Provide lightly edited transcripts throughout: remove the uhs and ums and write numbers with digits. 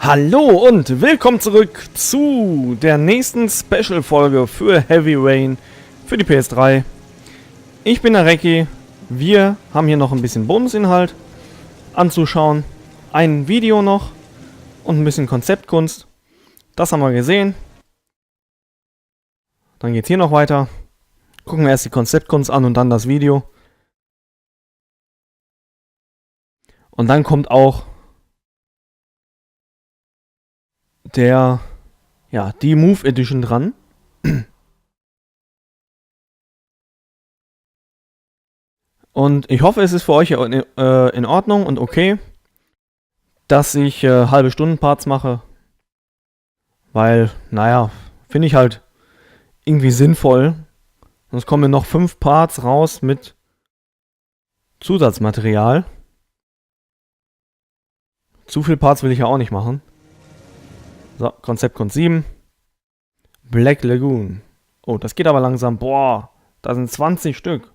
Hallo und willkommen zurück zu der nächsten Special-Folge für Heavy Rain für die PS3. Ich bin der Recki. Wir haben hier noch ein bisschen Bonusinhalt anzuschauen, ein Video noch und ein bisschen Konzeptkunst. Das haben wir gesehen. Dann geht's hier noch weiter. Gucken wir erst die Konzeptkunst an und dann das Video. Und dann kommt auch die Move Edition dran. Und ich hoffe, es ist für euch in Ordnung und okay, dass ich halbe Stunden Parts mache. Weil, finde ich halt irgendwie sinnvoll. Sonst kommen mir noch 5 Parts raus mit Zusatzmaterial. Zu viel Parts will ich ja auch nicht machen. So, Konzeptkunst 7. Black Lagoon. Oh, das geht aber langsam. Boah, da sind 20 Stück.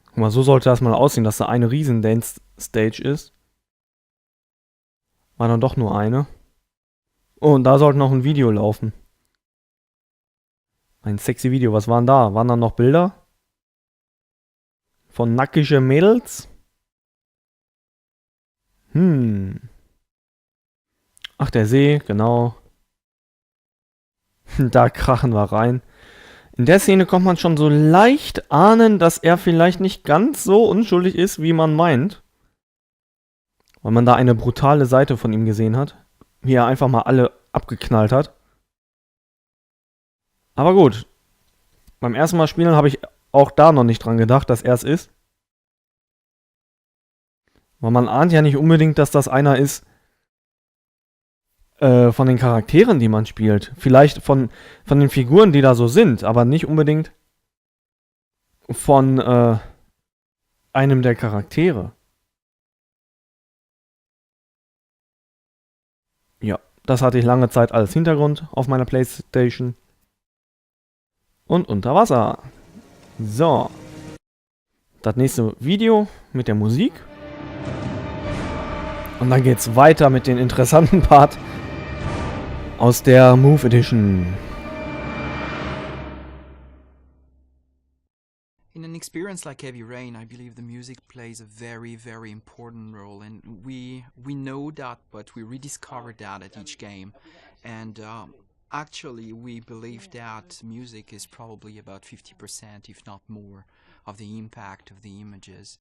Guck mal, so sollte das mal aussehen, dass da eine riesen Dance-Stage ist. War dann doch nur eine. Oh, und da sollte noch ein Video laufen. Ein sexy Video. Was waren da? Waren da noch Bilder? Von nackige Mädels? Ach, der See, genau. Da krachen wir rein. In der Szene kommt man schon so leicht ahnen, dass er vielleicht nicht ganz so unschuldig ist, wie man meint. Weil man da eine brutale Seite von ihm gesehen hat. Wie er einfach mal alle abgeknallt hat. Aber gut. Beim ersten Mal spielen habe ich auch da noch nicht dran gedacht, dass er es ist. Weil man ahnt ja nicht unbedingt, dass das einer ist von den Charakteren, die man spielt. Vielleicht von den Figuren, die da so sind, aber nicht unbedingt von einem der Charaktere. Ja, das hatte ich lange Zeit als Hintergrund auf meiner Playstation. Und unter Wasser. So. Das nächste Video mit der Musik. Und dann geht's weiter mit den interessanten Part aus der Move Edition. In an experience like Heavy Rain, I believe the music plays a very, very important role, and we know that, but we rediscover that at each game. And actually, we believe that music is probably about 50%, if not more, of the impact of the images.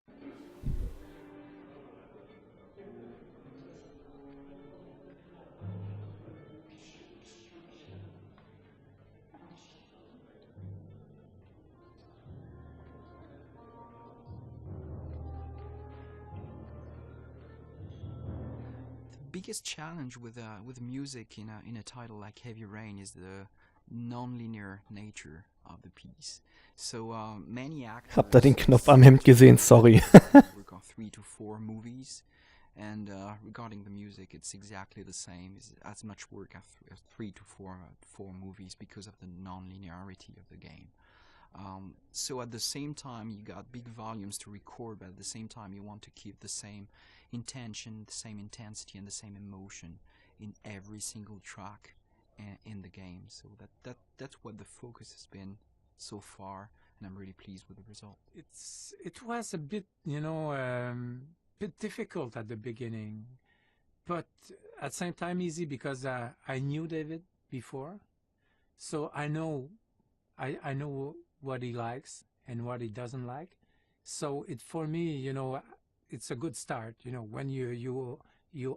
Biggest challenge with music in a title like Heavy Rain is the non-linear nature of the piece. So many actors. Habt ihr den Knopf am Hemd gesehen? Sorry. Work on 3 to 4 movies, and regarding the music, it's exactly the same. It's as much work as 3 to 4 movies because of the non-linearity of the game. So at the same time, you got big volumes to record, but at the same time, you want to keep the same intention, the same intensity, and the same emotion in every single track in the game. So that's what the focus has been so far, and I'm really pleased with the result. It was a bit, bit difficult at the beginning, but at the same time easy because I knew David before, so I know what he likes and what he doesn't like. So for me, it's a good start. When you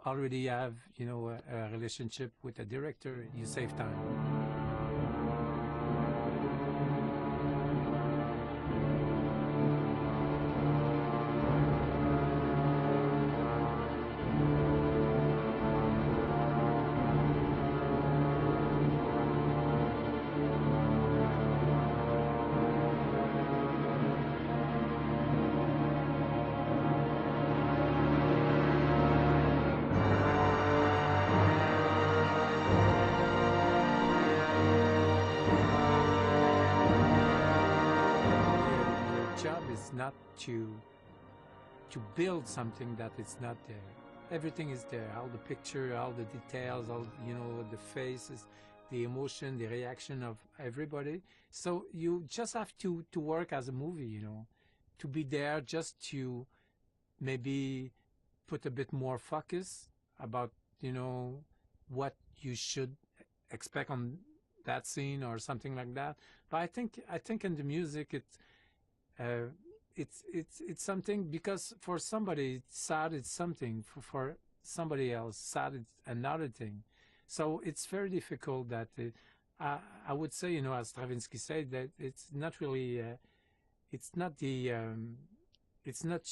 already have a relationship with a director, you save time. Not to build something that is not there. everything is there. All the picture, all the details, all, the faces, the emotion, the reaction of everybody. So you just have to work as a movie, to be there, just to maybe put a bit more focus about, what you should expect on that scene or something like that. But I think in the music it's something, because for somebody sad it's something, for somebody else sad it's another thing. So it's very difficult that I would say, as Stravinsky said, that it's not really it's not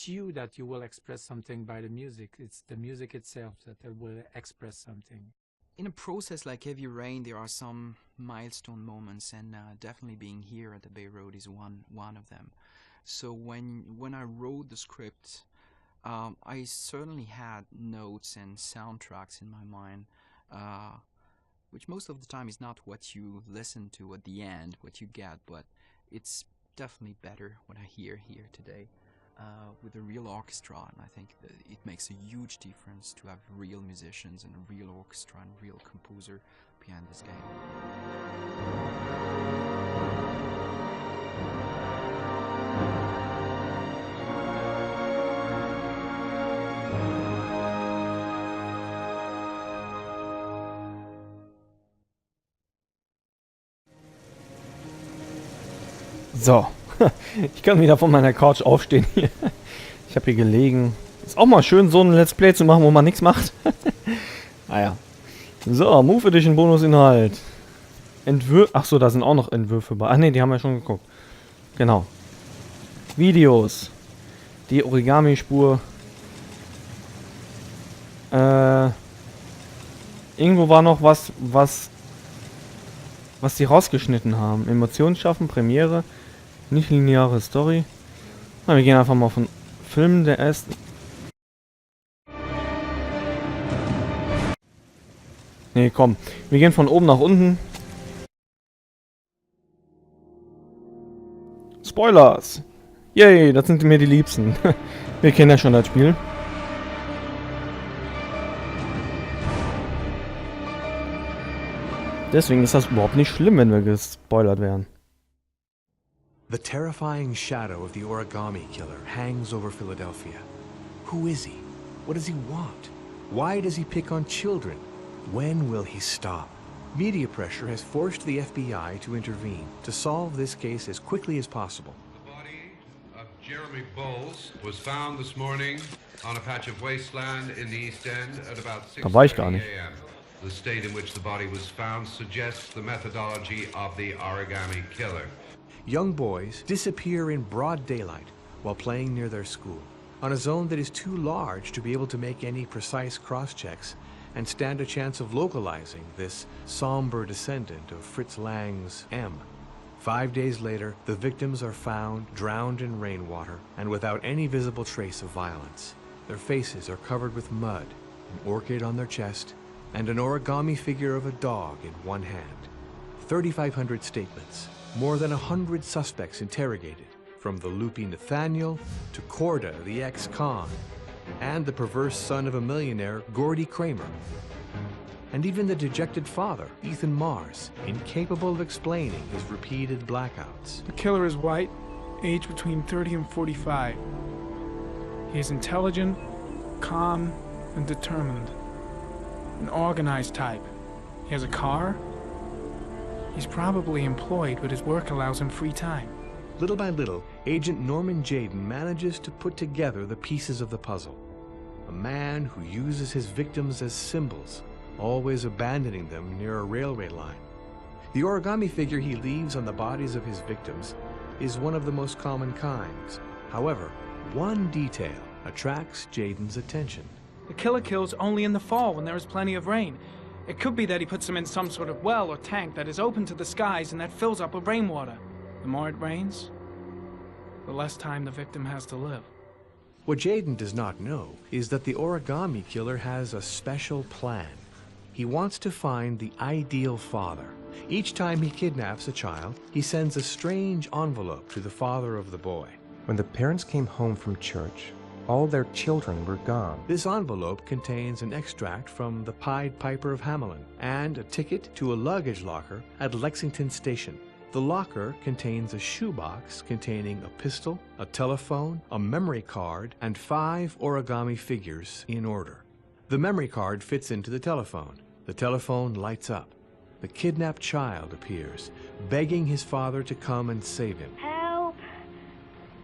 you that you will express something by the music. It's the music itself that will express something. In a process like Heavy Rain, there are some milestone moments, and definitely being here at the Bay Road is one of them. So when I wrote the script, I certainly had notes and soundtracks in my mind, which most of the time is not what you listen to at the end, what you get, but it's definitely better what I hear here today. With a real orchestra, and I think that it makes a huge difference to have real musicians and a real orchestra and a real composer behind this game. So, ich kann wieder von meiner Couch aufstehen hier. Ich habe hier gelegen. Ist auch mal schön, so ein Let's Play zu machen, wo man nichts macht. Naja. So, Move Edition Bonusinhalt. Achso, da sind auch noch Entwürfe bei. Ach ne, die haben wir schon geguckt. Genau. Videos. Die Origami-Spur. Irgendwo war noch was die rausgeschnitten haben. Emotionen schaffen, Premiere. Nicht lineare Story. Na, wir gehen einfach mal von Film der ersten. Nee, komm. Wir gehen von oben nach unten. Spoilers! Yay, das sind mir die Liebsten. Wir kennen ja schon das Spiel. Deswegen ist das überhaupt nicht schlimm, wenn wir gespoilert werden. The terrifying shadow of the origami killer hangs over Philadelphia. Who is he? What does he want? Why does he pick on children? When will he stop? Media pressure has forced the FBI to intervene to solve this case as quickly as possible. The body of Jeremy Bowles was found this morning on a patch of wasteland in the East End at about 6:30 a.m. The state in which the body was found suggests the methodology of the origami killer. Young boys disappear in broad daylight while playing near their school, on a zone that is too large to be able to make any precise cross-checks and stand a chance of localizing this somber descendant of Fritz Lang's M. 5 days later, the victims are found drowned in rainwater and without any visible trace of violence. Their faces are covered with mud, an orchid on their chest, and an origami figure of a dog in one hand. 3,500 statements. More than 100 suspects interrogated, from the loopy Nathaniel to Corda, the ex-con, and the perverse son of a millionaire, Gordy Kramer. And even the dejected father, Ethan Mars, incapable of explaining his repeated blackouts. The killer is white, aged between 30 and 45. He is intelligent, calm, and determined. An organized type. He has a car. He's probably employed, but his work allows him free time. Little by little, Agent Norman Jayden manages to put together the pieces of the puzzle. A man who uses his victims as symbols, always abandoning them near a railway line. The origami figure he leaves on the bodies of his victims is one of the most common kinds. However, one detail attracts Jayden's attention. The killer kills only in the fall when there is plenty of rain. It could be that he puts them in some sort of well or tank that is open to the skies and that fills up with rainwater. The more it rains, the less time the victim has to live. What Jayden does not know is that the origami killer has a special plan. He wants to find the ideal father. Each time he kidnaps a child, he sends a strange envelope to the father of the boy. When the parents came home from church, all their children were gone. This envelope contains an extract from the Pied Piper of Hamelin and a ticket to a luggage locker at Lexington Station. The locker contains a shoebox containing a pistol, a telephone, a memory card, and 5 origami figures in order. The memory card fits into the telephone. The telephone lights up. The kidnapped child appears, begging his father to come and save him. Help!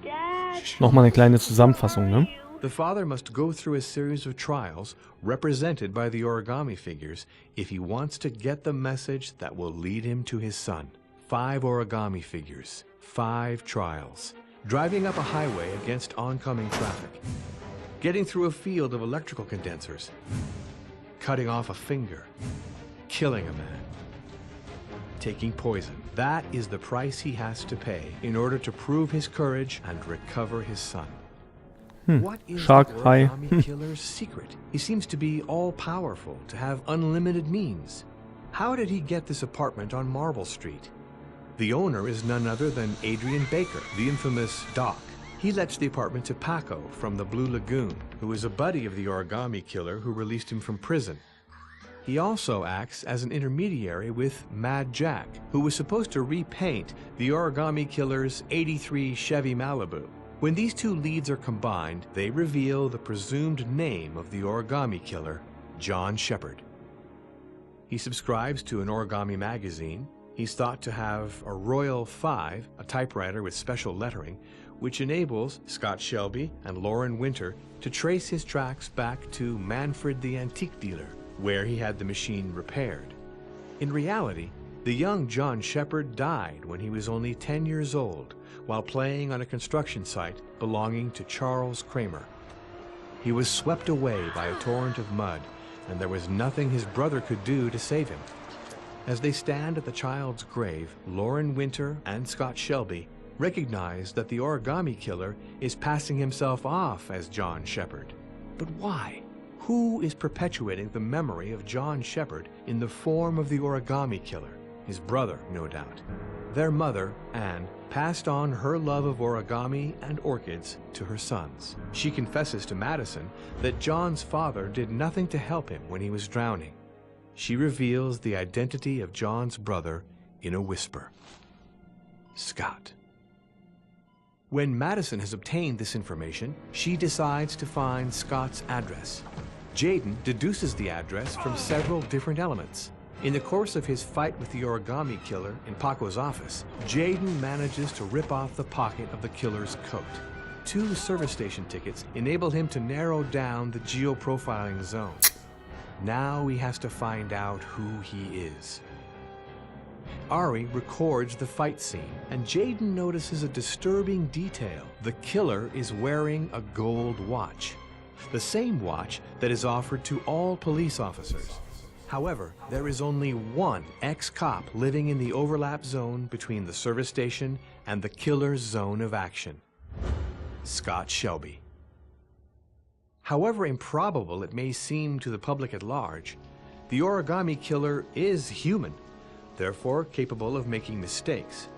Dad! Nochmal eine kleine Zusammenfassung, ne? The father must go through a series of trials represented by the origami figures if he wants to get the message that will lead him to his son. 5 origami figures, 5 trials, driving up a highway against oncoming traffic, getting through a field of electrical condensers, cutting off a finger, killing a man, taking poison. That is the price he has to pay in order to prove his courage and recover his son. What is the origami killer's secret? He seems to be all-powerful, to have unlimited means. How did he get this apartment on Marble Street? The owner is none other than Adrian Baker, the infamous Doc. He lets the apartment to Paco from the Blue Lagoon, who is a buddy of the origami killer who released him from prison. He also acts as an intermediary with Mad Jack, who was supposed to repaint the origami killer's '83 Chevy Malibu. When these two leads are combined, they reveal the presumed name of the origami killer, John Shepard. He subscribes to an origami magazine. He's thought to have a Royal 5, a typewriter with special lettering, which enables Scott Shelby and Lauren Winter to trace his tracks back to Manfred the antique dealer, where he had the machine repaired. In reality, the young John Shepard died when he was only 10 years old while playing on a construction site belonging to Charles Kramer. He was swept away by a torrent of mud, and there was nothing his brother could do to save him. As they stand at the child's grave, Lauren Winter and Scott Shelby recognize that the origami killer is passing himself off as John Shepard. But why? Who is perpetuating the memory of John Shepard in the form of the origami killer? His brother, no doubt. Their mother, Anne, passed on her love of origami and orchids to her sons. She confesses to Madison that John's father did nothing to help him when he was drowning. She reveals the identity of John's brother in a whisper. Scott. When Madison has obtained this information, she decides to find Scott's address. Jaden deduces the address from several different elements. In the course of his fight with the origami killer in Paco's office, Jaden manages to rip off the pocket of the killer's coat. 2 service station tickets enable him to narrow down the geoprofiling zone. Now he has to find out who he is. Ari records the fight scene, and Jaden notices a disturbing detail. The killer is wearing a gold watch, the same watch that is offered to all police officers. However, there is only one ex-cop living in the overlap zone between the service station and the killer's zone of action. Scott Shelby. However improbable it may seem to the public at large, the origami killer is human, therefore capable of making mistakes.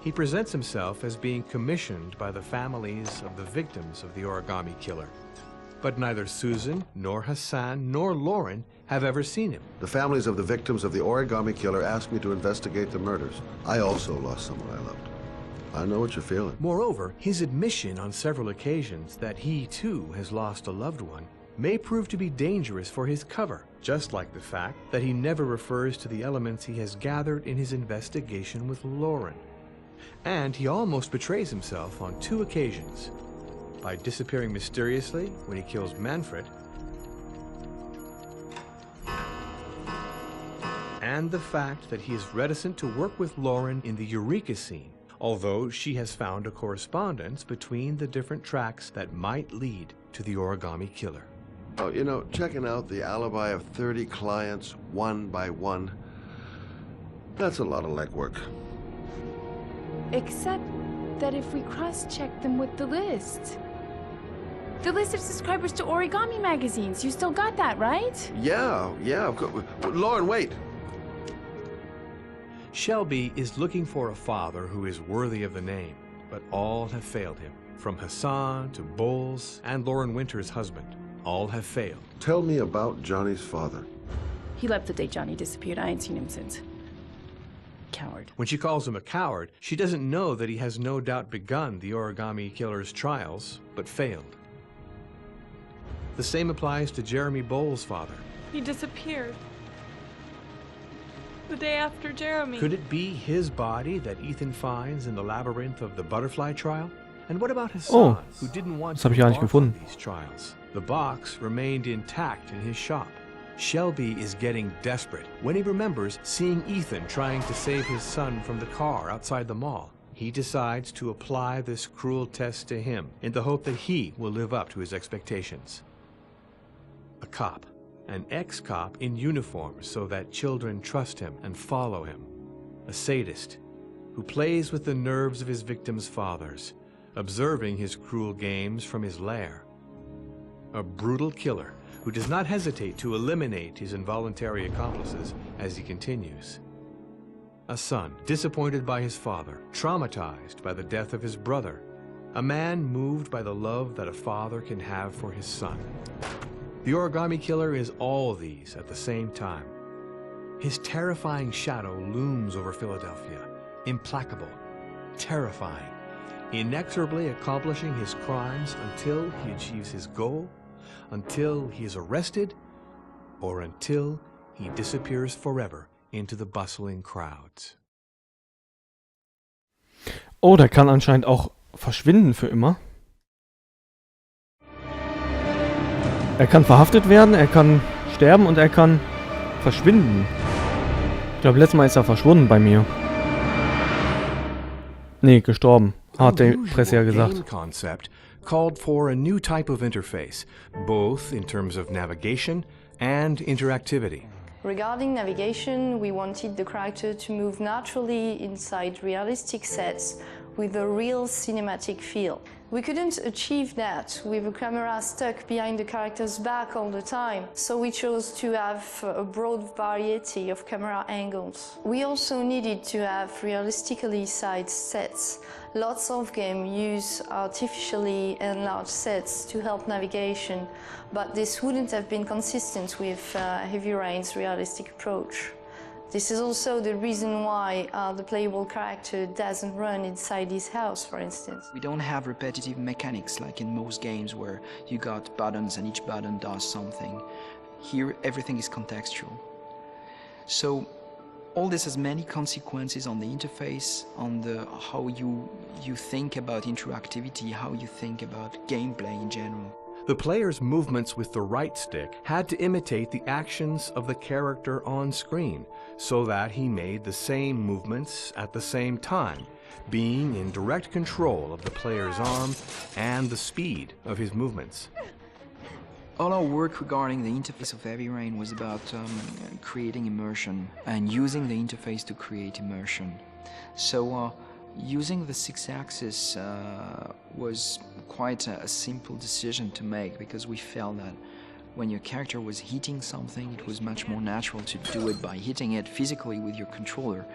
He presents himself as being commissioned by the families of the victims of the origami killer. But neither Susan, nor Hassan, nor Lauren have ever seen him. The families of the victims of the origami killer asked me to investigate the murders. I also lost someone I loved. I know what you're feeling. Moreover, his admission on several occasions that he too has lost a loved one may prove to be dangerous for his cover, just like the fact that he never refers to the elements he has gathered in his investigation with Lauren. And he almost betrays himself on 2 occasions. By disappearing mysteriously when he kills Manfred, and the fact that he is reticent to work with Lauren in the Eureka scene, although she has found a correspondence between the different tracks that might lead to the origami killer. Oh, you know, checking out the alibi of 30 clients one by one, that's a lot of legwork. Except that if we cross-check them with the list of subscribers to origami magazines, you still got that, right? Yeah, of course. Lauren, wait. Shelby is looking for a father who is worthy of the name, but all have failed him. from Hassan to Bowles and Lauren Winter's husband, all have failed. Tell me about Johnny's father. He left the day Johnny disappeared. I ain't seen him since. Coward. When she calls him a coward, she doesn't know that he has no doubt begun the origami killer's trials, but failed. The same applies to Jeremy Bowles' father. He disappeared. The day after Jeremy. Could it be his body that Ethan finds in the labyrinth of the butterfly trial? And what about Hassan, who didn't want to embark on these trials? The box remained intact in his shop. Shelby is getting desperate when he remembers seeing Ethan trying to save his son from the car outside the mall. He decides to apply this cruel test to him in the hope that he will live up to his expectations. A cop, an ex-cop in uniform so that children trust him and follow him. A sadist who plays with the nerves of his victims' fathers, observing his cruel games from his lair. A brutal killer who does not hesitate to eliminate his involuntary accomplices as he continues. A son disappointed by his father, traumatized by the death of his brother. A man moved by the love that a father can have for his son. The origami killer is all these at the same time. His terrifying shadow looms over Philadelphia, implacable, terrifying, inexorably accomplishing his crimes until he achieves his goal, until he is arrested, or until he disappears forever into the bustling crowds. Oh, der kann anscheinend auch verschwinden für immer. Er kann verhaftet werden, er kann sterben und er kann verschwinden. Ich glaube, letztes Mal ist er verschwunden bei mir. Nee, gestorben. Hat die Presse ja gesagt. Concept called for a new type of interface, both in terms of navigation and interactivity. Regarding navigation, we wanted the character to move naturally inside realistic sets with a real cinematic feel. We couldn't achieve that with a camera stuck behind the character's back all the time, so we chose to have a broad variety of camera angles. We also needed to have realistically sized sets. Lots of games use artificially enlarged sets to help navigation, but this wouldn't have been consistent with Heavy Rain's realistic approach. This is also the reason why the playable character doesn't run inside his house, for instance. We don't have repetitive mechanics like in most games where you got buttons and each button does something. Here everything is contextual. So all this has many consequences on the interface, on how you think about interactivity, how you think about gameplay in general. The player's movements with the right stick had to imitate the actions of the character on screen, so that he made the same movements at the same time, being in direct control of the player's arm and the speed of his movements. All our work regarding the interface of Heavy Rain was about creating immersion and using the interface to create immersion. So using the 6-axis was quite a simple decision to make, because we felt that when your character was hitting something, it was much more natural to do it by hitting it physically with your controller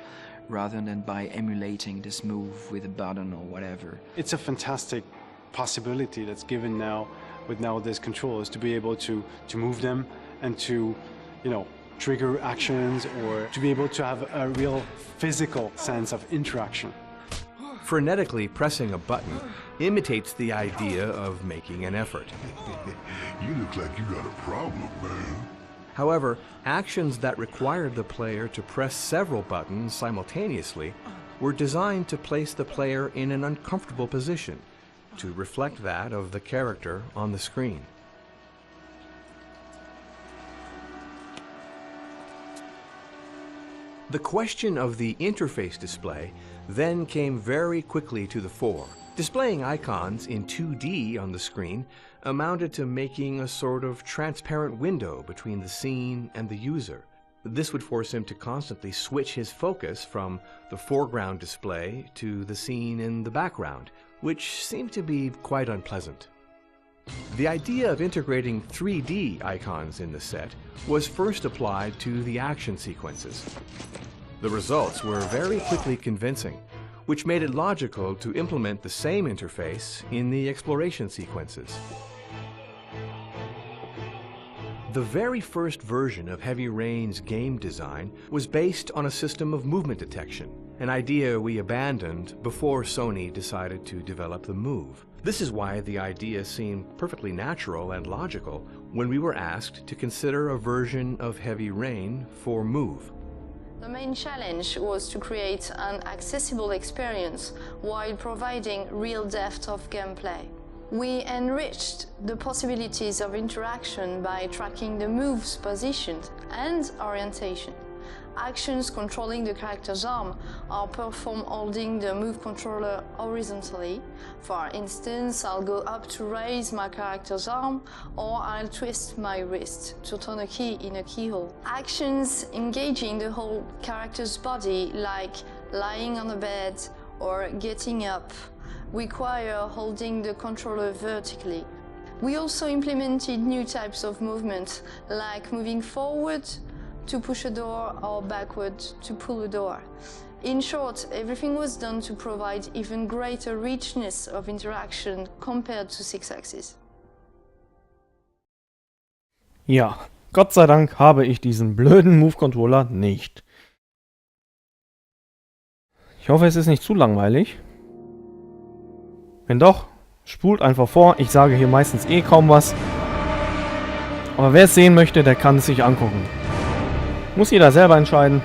rather than by emulating this move with a button or whatever. It's a fantastic possibility that's given now with nowadays controllers to be able to move them and to, trigger actions, or to be able to have a real physical sense of interaction. Frenetically pressing a button imitates the idea of making an effort. You look like you got a problem, man. However, actions that required the player to press several buttons simultaneously were designed to place the player in an uncomfortable position, to reflect that of the character on the screen. The question of the interface display then came very quickly to the fore. Displaying icons in 2D on the screen amounted to making a sort of transparent window between the scene and the user. This would force him to constantly switch his focus from the foreground display to the scene in the background, which seemed to be quite unpleasant. The idea of integrating 3D icons in the set was first applied to the action sequences. The results were very quickly convincing. which made it logical to implement the same interface in the exploration sequences. The very first version of Heavy Rain's game design was based on a system of movement detection, an idea we abandoned before Sony decided to develop the Move. This is why the idea seemed perfectly natural and logical when we were asked to consider a version of Heavy Rain for Move. The main challenge was to create an accessible experience while providing real depth of gameplay. We enriched the possibilities of interaction by tracking the move's position and orientation. Actions controlling the character's arm are performed holding the move controller horizontally. For instance, I'll go up to raise my character's arm, or I'll twist my wrist to turn a key in a keyhole. Actions engaging the whole character's body, like lying on a bed or getting up, require holding the controller vertically. We also implemented new types of movement, like moving forward to push a door or backward to pull a door. In short, everything was done to provide even greater richness of interaction compared to 6-Axis. Ja, Gott sei Dank habe ich diesen blöden Move-Controller nicht. Ich hoffe, es ist nicht zu langweilig. Wenn doch, spult einfach vor. Ich sage hier meistens eh kaum was. Aber wer es sehen möchte, der kann es sich angucken. Muss jeder selber entscheiden.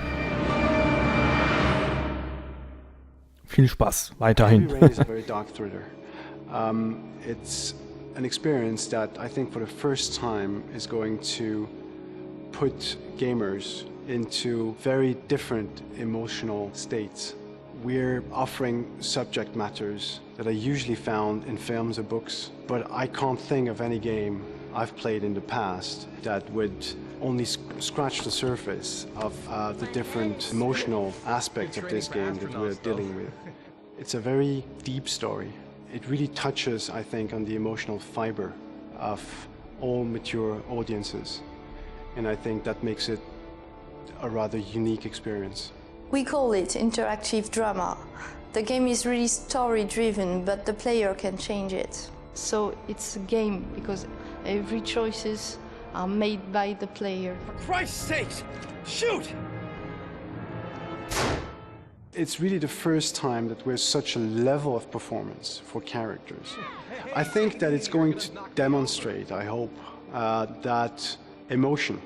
Viel Spaß weiterhin. Heavy Rain is a very dark thriller. It's an experience that I think for the first time is going to put gamers into very different emotional states. We're offering subject matters that are usually found in films or books, but I can't think of any game I've played in the past that would only scratch the surface of the different emotional aspects of this game that we're dealing with. It's a very deep story. It really touches, I think, on the emotional fiber of all mature audiences, and I think that makes it a rather unique experience. We call it interactive drama. The game is really story-driven, but the player can change it. So it's a game because every choices are made by the player. For Christ's sakes, shoot! It's really the first time that we're such a level of performance for characters. I think that it's going to demonstrate, I hope, that emotion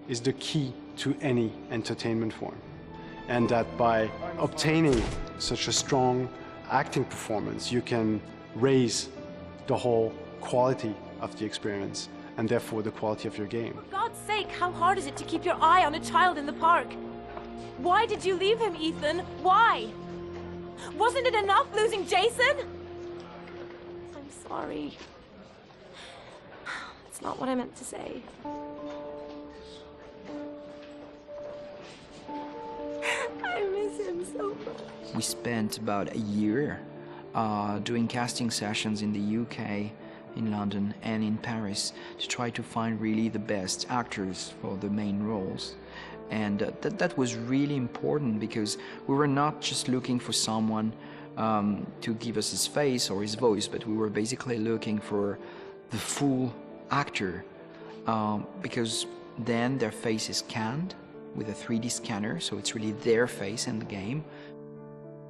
is the key to any entertainment form. And that by obtaining such a strong acting performance, you can raise the whole quality of the experience and therefore the quality of your game. For God's sake, how hard is it to keep your eye on a child in the park? Why did you leave him, Ethan? Why? Wasn't it enough losing Jason? I'm sorry. That's not what I meant to say. I miss him so much. We spent about a year doing casting sessions in the UK, in London and in Paris to try to find really the best actors for the main roles. And that was really important because we were not just looking for someone to give us his face or his voice, but we were basically looking for the full actor because then their face is scanned with a 3D scanner, so it's really their face in the game.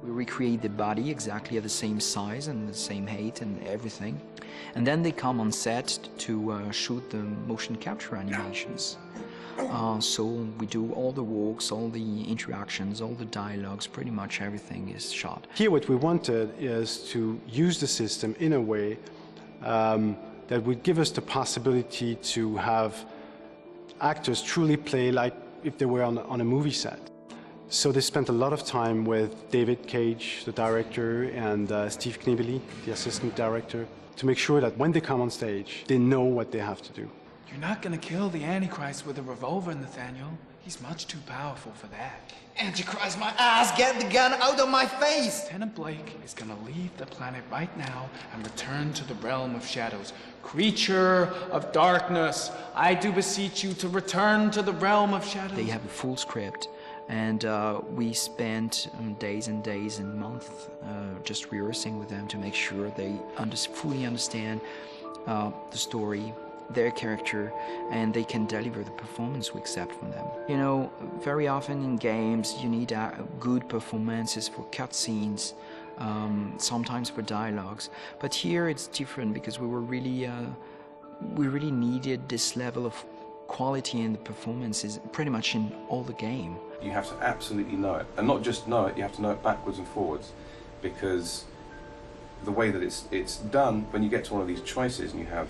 We recreate the body exactly at the same size and the same height and everything. And then they come on set to shoot the motion capture animations. So we do all the walks, all the interactions, all the dialogues, pretty much everything is shot. Here what we wanted is to use the system in a way that would give us the possibility to have actors truly play like if they were on a movie set. So they spent a lot of time with David Cage, the director, and Steve Knebely, the assistant director, to make sure that when they come on stage, they know what they have to do. You're not gonna kill the Antichrist with a revolver, Nathaniel. He's much too powerful for that. Antichrist, my ass! Get the gun out of my face! Lieutenant Blake is gonna leave the planet right now and return to the realm of shadows. Creature of darkness, I do beseech you to return to the realm of shadows. They have a full script And we spent days and days and months just rehearsing with them to make sure they fully understand the story, their character, and they can deliver the performance we accept from them. You know, very often in games you need good performances for cutscenes, sometimes for dialogues. But here it's different because we really needed this level of quality in the performances pretty much in all the game. You have to absolutely know it, and not just know it, you have to know it backwards and forwards, because the way that it's done, when you get to one of these choices and you have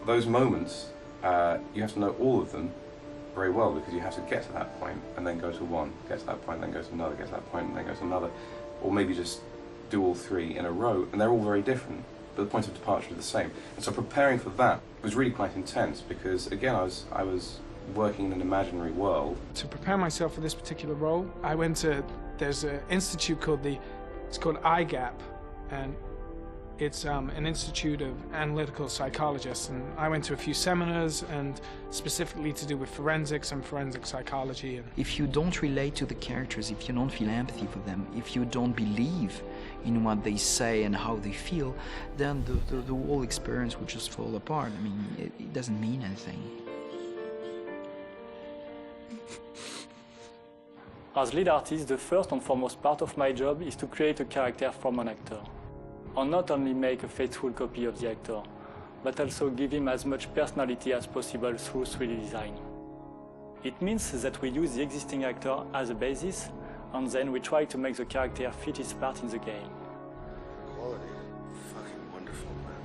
those moments, you have to know all of them very well, because you have to get to that point and then go to one, get to that point, then go to another, get to that point and then go to another, or maybe just do all three in a row, and they're all very different, but the point of departure is the same. And so preparing for that was really quite intense, because again I was working in an imaginary world. To prepare myself for this particular role, I went to, there's an institute called it's called IGAP, and it's an institute of analytical psychologists, and I went to a few seminars, and specifically to do with forensics and forensic psychology. And if you don't relate to the characters, if you don't feel empathy for them, if you don't believe in what they say and how they feel, then the whole experience would just fall apart. I mean, it doesn't mean anything. As lead artist, the first and foremost part of my job is to create a character from an actor. And not only make a faithful copy of the actor, but also give him as much personality as possible through 3D design. It means that we use the existing actor as a basis, and then we try to make the character fit his part in the game. Quality, fucking wonderful, man.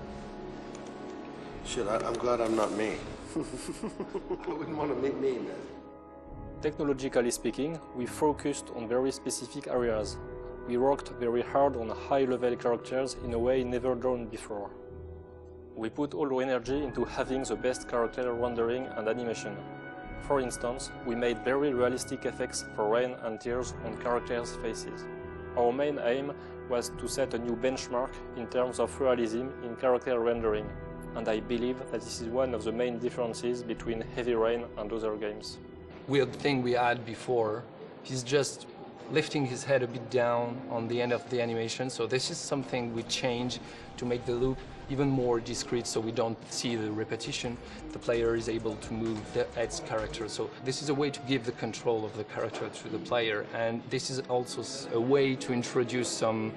Shit, I'm glad I'm not me. I wouldn't want to meet me, man. Technologically speaking, we focused on very specific areas. We worked very hard on high-level characters in a way never done before. We put all our energy into having the best character rendering and animation. For instance, we made very realistic effects for rain and tears on characters' faces. Our main aim was to set a new benchmark in terms of realism in character rendering, and I believe that this is one of the main differences between Heavy Rain and other games. Weird thing we had before, he's just lifting his head a bit down on the end of the animation, so this is something we change to make the loop even more discrete so we don't see the repetition. The player is able to move its character, so this is a way to give the control of the character to the player, and this is also a way to introduce some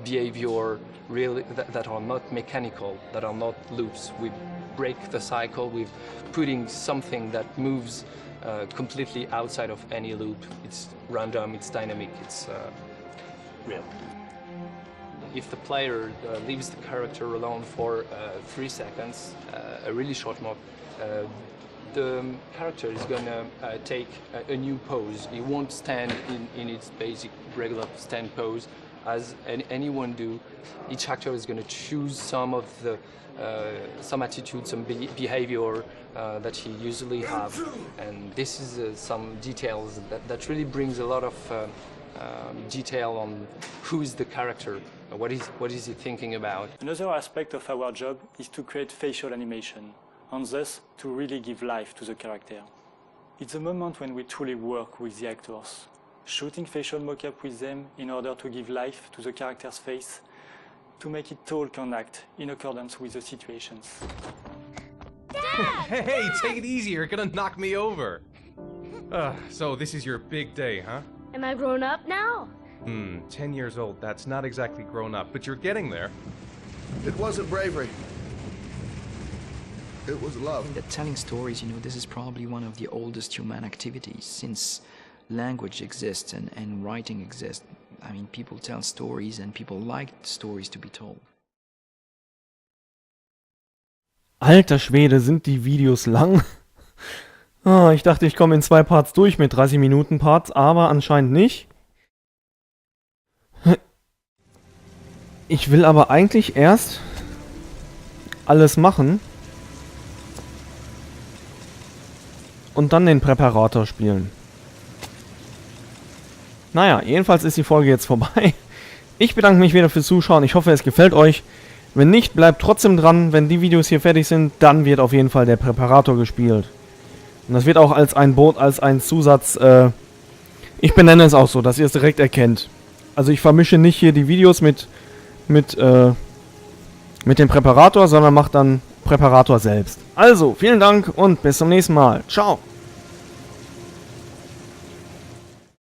behavior really that are not mechanical, that are not loops. We break the cycle with putting something that moves completely outside of any loop. It's random, it's dynamic, it's real. If the player leaves the character alone for 3 seconds, a really short mob, the character is gonna take a new pose. It won't stand in its basic regular stand pose as anyone do. Each actor is gonna choose some of the some attitude, some behavior that he usually have, and this is some details that really brings a lot of detail on who is the character, what is he thinking about. Another aspect of our job is to create facial animation, and thus to really give life to the character. It's a moment when we truly work with the actors, shooting facial mock-up with them in order to give life to the character's face, to make it talk and act in accordance with the situations. Hey, take it easy, you're gonna knock me over. So this is your big day, huh? Am I grown up now? 10 years old, that's not exactly grown up, but you're getting there. It wasn't bravery. It was love. Telling stories, you know, this is probably one of the oldest human activities since language exists and writing exists. I mean, people tell stories and people like stories to be told. Alter Schwede, sind die Videos lang? Ich dachte, ich komme in 2 Parts durch mit 30 Minuten Parts, aber anscheinend nicht. Ich will aber eigentlich erst alles machen und dann den Präparator spielen. Naja, jedenfalls ist die Folge jetzt vorbei. Ich bedanke mich wieder fürs Zuschauen. Ich hoffe, es gefällt euch. Wenn nicht, bleibt trotzdem dran. Wenn die Videos hier fertig sind, dann wird auf jeden Fall der Präparator gespielt. Und das wird auch als ein Zusatz Ich benenne es auch so, dass ihr es direkt erkennt. Also ich vermische nicht hier die Videos mit dem Präparator, sondern mache dann Präparator selbst. Also, vielen Dank und bis zum nächsten Mal. Ciao.